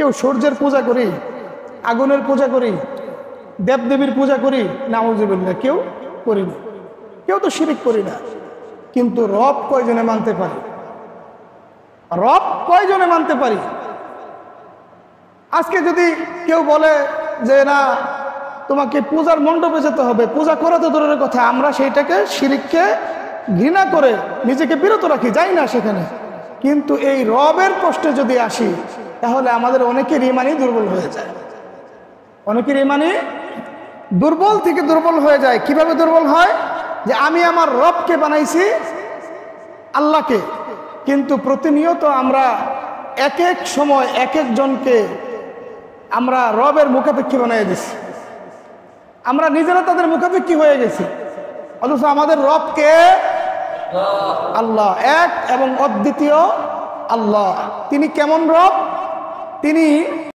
কেউ সূর্যের পূজা করি, আগুনের পূজা করি, দেবদেবীর পূজা করি, নাউজুবিল্লাহ কেউ করি না, কেউ তো শিরিক করি না। কিন্তু রব কয়জনে মানতে পারি? রব কয়জনে মানতে পারি? আজকে যদি কেউ বলে যে না তোমাকে পূজার মণ্ডপে যেতে হবে, পূজা করা তো দূরের কথা, আমরা সেইটাকে শিরিককে ঘৃণা করে নিজেকে বিরত রাখি, যাই না সেখানে। কিন্তু এই রবের প্রশ্নে যদি আসি, তাহলে আমাদের অনেকের ইমানই দুর্বল হয়ে যায়। অনেকের ইমানই দুর্বল থেকে দুর্বল হয়ে যায়। কিভাবে দুর্বল হয়? যে আমি আমার রবকে বানাইছি আল্লাহকে, কিন্তু প্রতিনিয়ত আমরা এক এক সময় এক একজনকে আমরা রবের মুখাপেক্ষী বানিয়ে দিচ্ছি। আমরা নিজেরা তাদের মুখাপেক্ষী হয়ে গেছি, অথচ আমাদের রবকে আল্লাহ, এক এবং অদ্বিতীয় আল্লাহ। তিনি কেমন রব? তিনি